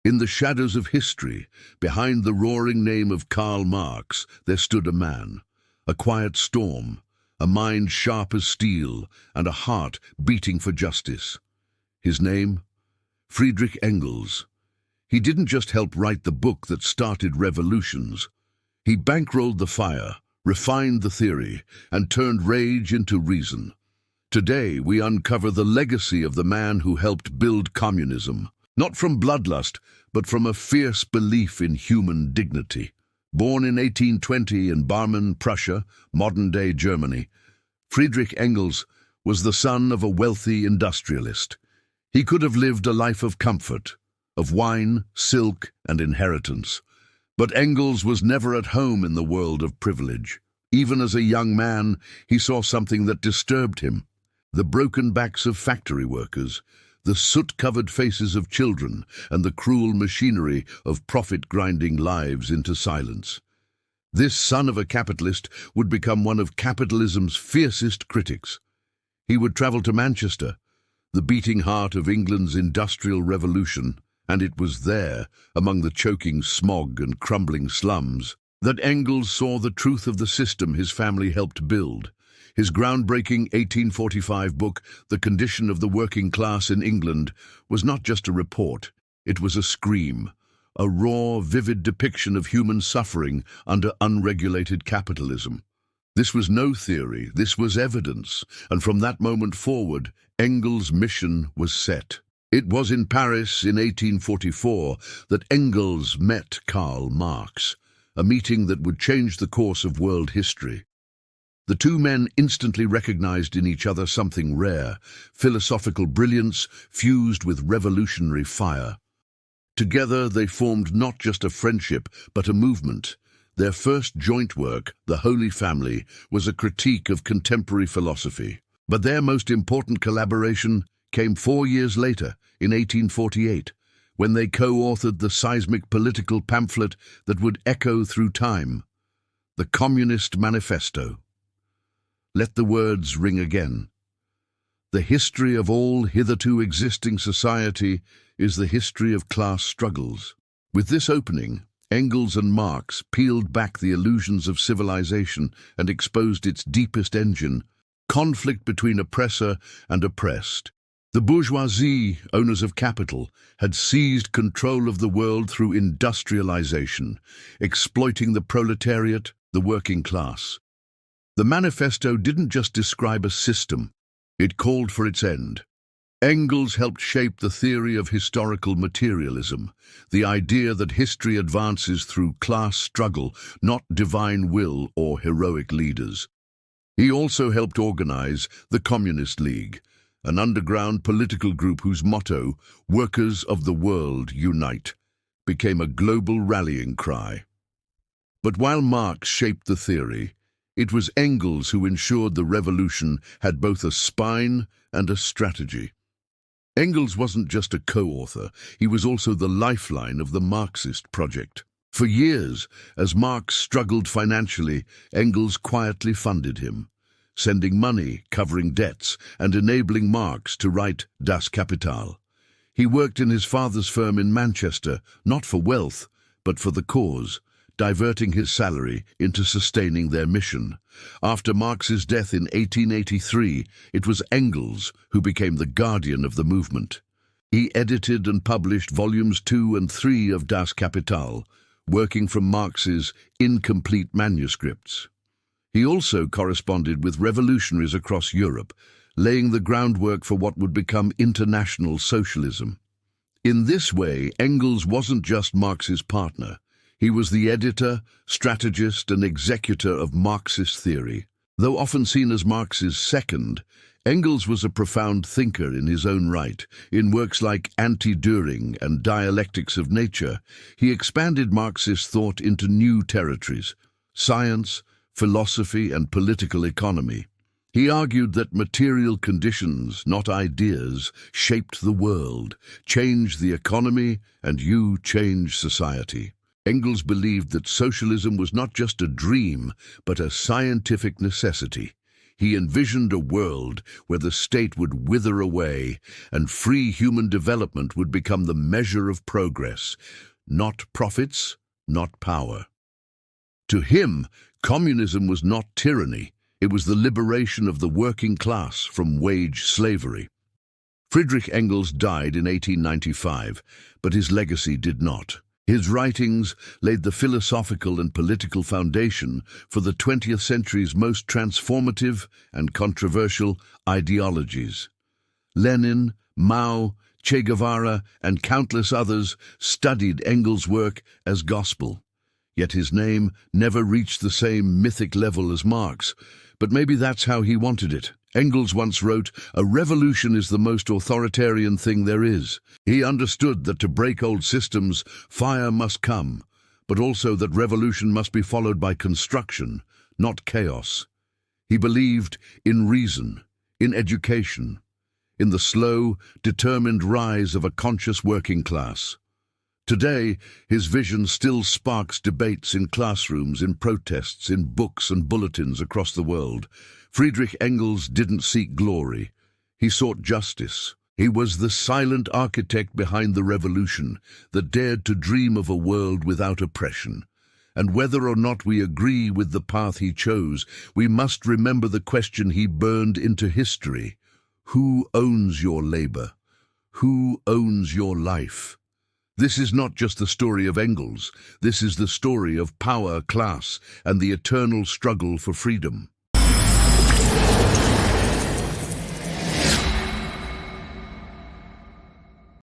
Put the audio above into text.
In the shadows of history, behind the roaring name of Karl Marx, there stood a man, a quiet storm, a mind sharp as steel, and a heart beating for justice. His name? Friedrich Engels. He didn't just help write the book that started revolutions. He bankrolled the fire, refined the theory, and turned rage into reason. Today, we uncover the legacy of the man who helped build communism, not from bloodlust, but from a fierce belief in human dignity. Born in 1820 in Barmen, Prussia, modern-day Germany, Friedrich Engels was the son of a wealthy industrialist. He could have lived a life of comfort, of wine, silk, and inheritance. But Engels was never at home in the world of privilege. Even as a young man, he saw something that disturbed him: the broken backs of factory workers, the soot-covered faces of children, and the cruel machinery of profit grinding lives into silence. This son of a capitalist would become one of capitalism's fiercest critics. He would travel to Manchester, the beating heart of England's industrial revolution, and it was there, among the choking smog and crumbling slums, that Engels saw the truth of the system his family helped build. His groundbreaking 1845 book, The Condition of the Working Class in England, was not just a report, it was a scream, a raw, vivid depiction of human suffering under unregulated capitalism. This was no theory, this was evidence, and from that moment forward, Engels' mission was set. It was in Paris in 1844 that Engels met Karl Marx, a meeting that would change the course of world history. The two men instantly recognized in each other something rare: philosophical brilliance fused with revolutionary fire. Together they formed not just a friendship, but a movement. Their first joint work, The Holy Family, was a critique of contemporary philosophy. But their most important collaboration came 4 years later, in 1848, when they co-authored the seismic political pamphlet that would echo through time, the Communist Manifesto. Let the words ring again. The history of all hitherto existing society is the history of class struggles. With this opening, Engels and Marx peeled back the illusions of civilization and exposed its deepest engine: conflict between oppressor and oppressed. The bourgeoisie, owners of capital, had seized control of the world through industrialization, exploiting the proletariat, the working class. The manifesto didn't just describe a system, it called for its end. Engels helped shape the theory of historical materialism, the idea that history advances through class struggle, not divine will or heroic leaders. He also helped organize the Communist League, an underground political group whose motto, "Workers of the World Unite," became a global rallying cry. But while Marx shaped the theory, it was Engels who ensured the revolution had both a spine and a strategy. Engels wasn't just a co-author, he was also the lifeline of the Marxist project. For years, as Marx struggled financially, Engels quietly funded him, sending money, covering debts, and enabling Marx to write Das Kapital. He worked in his father's firm in Manchester, not for wealth, but for the cause, diverting his salary into sustaining their mission. After Marx's death in 1883, it was Engels who became the guardian of the movement. He edited and published volumes 2 and 3 of Das Kapital, working from Marx's incomplete manuscripts. He also corresponded with revolutionaries across Europe, laying the groundwork for what would become international socialism. In this way, Engels wasn't just Marx's partner. He was the editor, strategist, and executor of Marxist theory. Though often seen as Marx's second, Engels was a profound thinker in his own right. In works like Anti-Düring and Dialectics of Nature, he expanded Marxist thought into new territories: science, philosophy, and political economy. He argued that material conditions, not ideas, shaped the world, changed the economy, and you change society. Engels believed that socialism was not just a dream, but a scientific necessity. He envisioned a world where the state would wither away and free human development would become the measure of progress, not profits, not power. To him, communism was not tyranny, it was the liberation of the working class from wage slavery. Friedrich Engels died in 1895, but his legacy did not. His writings laid the philosophical and political foundation for the 20th century's most transformative and controversial ideologies. Lenin, Mao, Che Guevara, and countless others studied Engels' work as gospel. Yet his name never reached the same mythic level as Marx, but maybe that's how he wanted it. Engels once wrote, "A revolution is the most authoritarian thing there is." He understood that to break old systems, fire must come, but also that revolution must be followed by construction, not chaos. He believed in reason, in education, in the slow, determined rise of a conscious working class. Today, his vision still sparks debates in classrooms, in protests, in books and bulletins across the world. Friedrich Engels didn't seek glory. He sought justice. He was the silent architect behind the revolution that dared to dream of a world without oppression. And whether or not we agree with the path he chose, we must remember the question he burned into history. Who owns your labor? Who owns your life? This is not just the story of Engels. This is the story of power, class, and the eternal struggle for freedom.